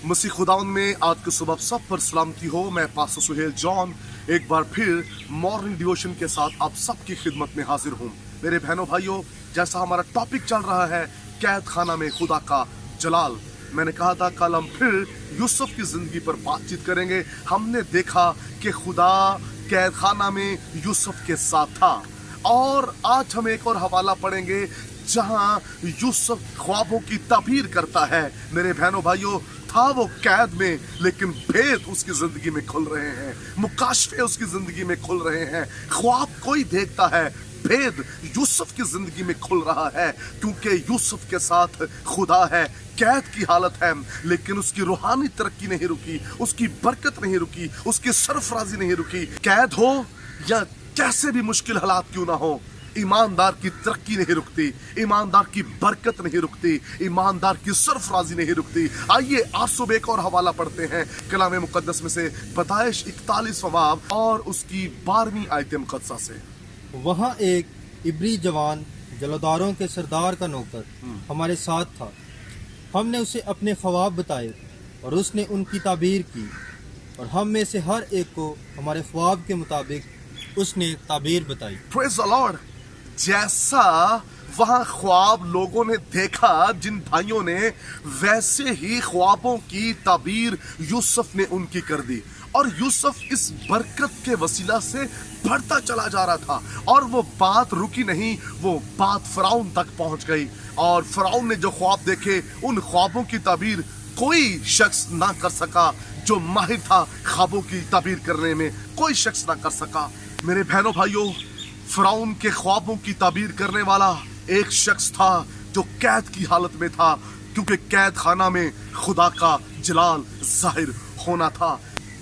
मसीह खुदावन में आज की सुबह सब पर सलामती हो। मैं पास्टर सुहेल जॉन एक बार फिर मॉर्निंग डिवोशन के साथ आप सबकी खिदमत में हाजिर हूँ। मेरे बहनों भाइयों, जैसा हमारा टॉपिक चल रहा है कैद खाना में खुदा का जलाल, मैंने कहा था कल हम फिर यूसुफ की जिंदगी पर बातचीत करेंगे। हमने देखा कि खुदा कैद खाना में यूसुफ के साथ था, और आज हम एक और हवाला पढ़ेंगे जहां यूसुफ ख्वाबों की ताबीर करता है। मेरे बहनों भाइयों, था वो कैद में, लेकिन भेद उसकी जिंदगी में खुल रहे हैं, मुकाशफे उसकी जिंदगी में खुल रहे हैं। ख्वाब कोई देखता है, भेद यूसुफ की जिंदगी में खुल रहा है, क्योंकि यूसुफ के साथ खुदा है। कैद की हालत है, लेकिन उसकी रूहानी तरक्की नहीं रुकी, उसकी बरकत नहीं रुकी, उसकी सरफराजी नहीं रुकी। कैद हो या कैसे भी मुश्किल हालात क्यों ना हो, ईमानदार की तरक्की नहीं रुकती, ईमानदार की बरकत नहीं रुकती, ईमानदार की सरफराजी नहीं रुकती। आइए आज सुबह एक और हवाला पढ़ते हैं कलाम मुकद्दस में से, पैदाइश 41वां बाब और उसकी 12वीं आयत मुकद्दसा से। वहाँ एक इब्री जवान जलोदारों के सरदार का नौकर हमारे साथ था। हमने उसे अपने ख्वाब बताए और उसने उनकी ताबीर की, और हम में से हर एक को हमारे ख्वाब के मुताबिक उसने ताबीर बताई। Praise the Lord. जैसा वहां ख्वाब लोगों ने देखा, जिन भाइयों ने, वैसे ही ख्वाबों की ताबीर यूसुफ ने उनकी कर दी, और यूसुफ इस बरकत के वसीला से बढ़ता चला जा रहा था। और वो बात रुकी नहीं, वो बात फराउन तक पहुंच गई, और फराउन ने जो ख्वाब देखे, उन ख्वाबों की ताबीर कोई शख्स ना कर सका। जो माहिर था ख्वाबों की ताबीर करने में, कोई शख्स ना कर सका। मेरे बहनों भाइयों, फराउन के ख्वाबों की ताबीर करने वाला एक शख्स था जो कैद की हालत में था, क्योंकि कैद खाना में खुदा का जलाल जाहिर होना था।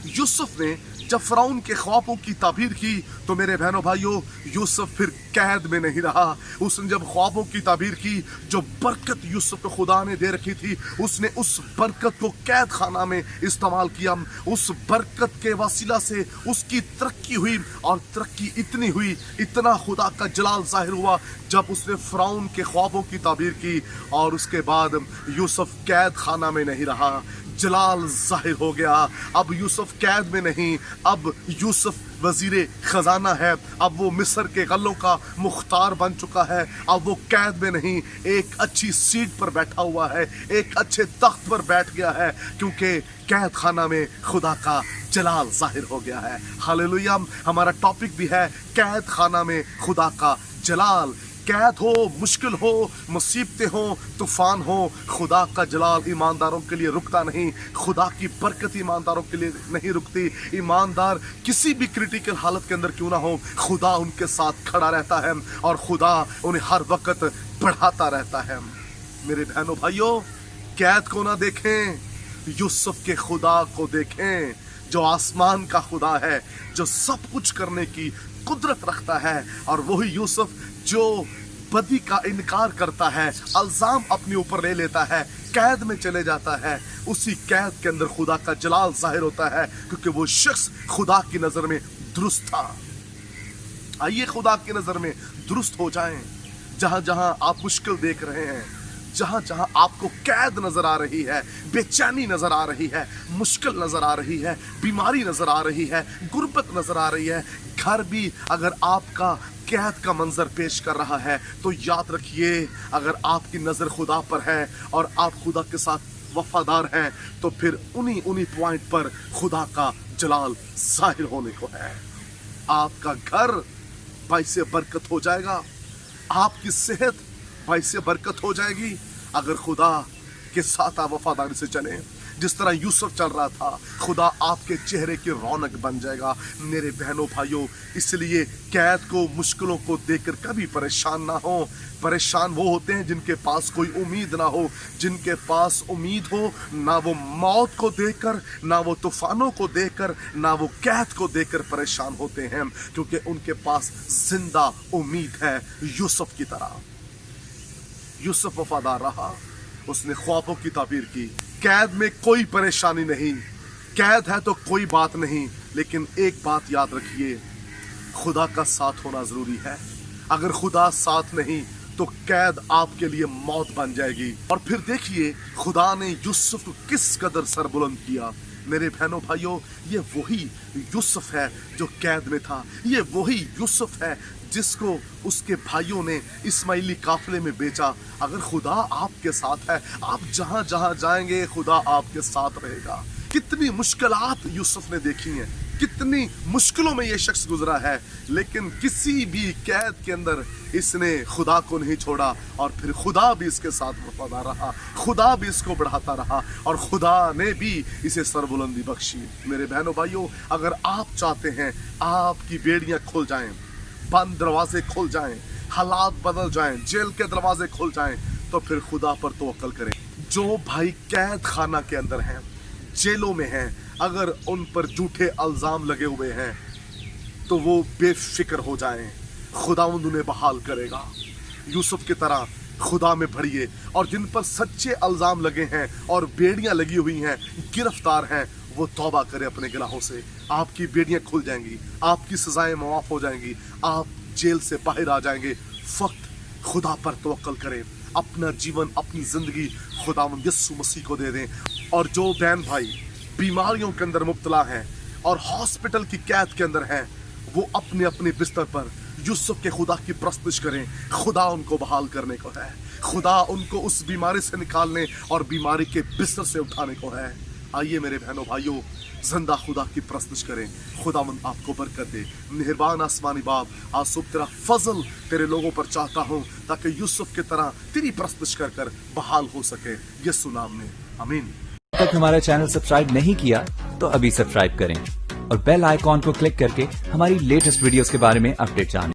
यूसुफ ने जब फराउन के ख्वाबों की ताबीर की, तो मेरे बहनों भाइयों, यूसुफ फिर कैद में नहीं रहा। उसने जब ख्वाबों की ताबीर की, जो बरकत यूसुफ को खुदा ने दे रखी थी, उसने उस बरकत को कैद खाना में इस्तेमाल किया। उस बरकत के वसीला से उसकी तरक्की हुई, और तरक्की इतनी हुई, इतना खुदा का जलाल जाहिर हुआ, जब उसने फराउन के ख्वाबों की ताबीर की। और उसके बाद यूसुफ कैद खाना में नहीं रहा, जलाल जाहिर हो गया। अब यूसुफ कैद में नहीं, अब यूसुफ वजीरे खजाना है, अब वो मिस्र के गल्लों का मुख्तार बन चुका है। अब वो कैद में नहीं, एक अच्छी सीट पर बैठा हुआ है, एक अच्छे तख्त पर बैठ गया है, क्योंकि कैद खाना में खुदा का जलाल जाहिर हो गया है। हालेलुया। हमारा टॉपिक भी है कैद खाना में खुदा का जलाल। कैद हो, मुश्किल हो, मुसीबतें हो, तूफान हो, खुदा का जलाल ईमानदारों के लिए रुकता नहीं। खुदा की बरकत ईमानदारों के लिए नहीं रुकती। ईमानदार किसी भी क्रिटिकल हालत के अंदर क्यों ना हो, खुदा उनके साथ खड़ा रहता है, और खुदा उन्हें हर वक्त बढ़ाता रहता है। मेरे बहनों भाइयों, कैद को ना देखें, यूसुफ के खुदा को देखें, जो आसमान का खुदा है, जो सब कुछ करने की कुदरत रखता है। और वही यूसुफ जो बदी का इनकार करता है, अल्जाम अपने ऊपर ले लेता है, कैद में चले जाता है, उसी कैद के अंदर खुदा का जलाल जाहिर होता है, क्योंकि वो शख्स खुदा की नजर में दुरुस्त था। आइए खुदा की नजर में दुरुस्त हो जाएं। जहां जहां आप मुश्किल देख रहे हैं, जहां जहां आपको कैद नजर आ रही है, बेचैनी नजर आ रही है, मुश्किल नजर आ रही है, बीमारी नजर आ रही है, गुर्बत नजर आ रही है, घर भी अगर आपका कैद का मंजर पेश कर रहा है, तो याद रखिए, अगर आपकी नजर खुदा पर है और आप खुदा के साथ वफादार हैं, तो फिर उन्हीं पॉइंट पर खुदा का जलाल जाहिर होने को है। आपका घर बाइसे बरकत हो जाएगा, आपकी सेहत बाइसे बरकत हो जाएगी, अगर खुदा के साथ आप वफादारी से चलें। जिस तरह यूसुफ चल रहा था, खुदा आपके चेहरे की रौनक बन जाएगा। मेरे बहनों भाइयों, इसलिए कैद को, मुश्किलों को देखकर कभी परेशान ना हो। परेशान वो होते हैं जिनके पास कोई उम्मीद ना हो। जिनके पास उम्मीद हो, ना वो मौत को देखकर, ना वो तूफानों को देखकर, ना वो कैद को देखकर परेशान होते हैं, क्योंकि उनके पास जिंदा उम्मीद है। यूसुफ की तरह यूसुफ वफादार रहा, उसने ख्वाबों की ताबीर की। कैद में कोई परेशानी नहीं, कैद है तो कोई बात नहीं, लेकिन एक बात याद रखिए, खुदा का साथ होना जरूरी है। अगर खुदा साथ नहीं तो कैद आपके लिए मौत बन जाएगी। और फिर देखिए खुदा ने यूसुफ को किस कदर सरबुलंद किया। मेरे बहनों भाइयों, ये वही यूसुफ है जो कैद में था। ये वही यूसुफ है जिसको उसके भाइयों ने इस्माइली काफिले में बेचा। अगर खुदा आपके साथ है, आप जहां जहां जाएंगे खुदा आपके साथ रहेगा। कितनी मुश्किलात यूसुफ ने देखी हैं, कितनी मुश्किलों में ये शख्स गुजरा है, लेकिन किसी भी कैद के अंदर इसने खुदा को नहीं छोड़ा। और फिर खुदा भी इसके साथ वफादार रहा, खुदा भी इसको बढ़ाता रहा और खुदा ने भी इसे सरबुलंदी बख्शी। मेरे बहनों भाइयों, अगर आप चाहते हैं आपकी बेड़ियां खुल जाएं, बंद दरवाजे खुल जाएं, हालात बदल जाएं, जेल के दरवाजे खुल जाएं, तो फिर खुदा पर तवक्कल करें। जो भाई कैद खाना के अंदर हैं, जेलों में हैं, अगर उन पर झूठे इल्जाम लगे हुए हैं तो वो बेफिक्र हो जाएं, खुदावंद उन्हें बहाल करेगा। यूसुफ की तरह खुदा में भरिए, और जिन पर सच्चे इल्जाम लगे हैं और बेड़ियां लगी हुई हैं, गिरफ्तार हैं, वो तौबा करें अपने गुनाहों से। आपकी बेड़ियां खुल जाएंगी, आपकी सजाएं माफ हो जाएंगी, आप जेल से बाहर आ जाएंगे। फक्त खुदा पर तवक्कल करें, अपना जीवन, अपनी जिंदगी खुदावंद यीशु मसीह को दे दें। और जो बहन भाई बीमारियों के अंदर मुब्तला हैं और हॉस्पिटल की कैद के अंदर हैं, वो अपने अपने बिस्तर पर यूसुफ के खुदा की प्रस्तुत करें। खुदा उनको बहाल करने को है, खुदा उनको उस बीमारी से निकालने और बीमारी के बिस्तर से उठाने को है। आइए मेरे बहनों भाइयों, जिंदा खुदा की प्रस्तुत करें। खुदावंद आपको बरकत दे। मेहरबान आसमानी बाप, आज सुबह तेरा फजल तेरे लोगों पर चाहता हूँ, ताकि यूसुफ की तरह तेरी प्रस्तुत कर कर बहाल हो सके। यीशु नाम में आमीन। अब तक हमारा चैनल सब्सक्राइब नहीं किया तो अभी सब्सक्राइब करें और बेल आइकॉन को क्लिक करके हमारी लेटेस्ट वीडियोस के बारे में अपडेट जानें।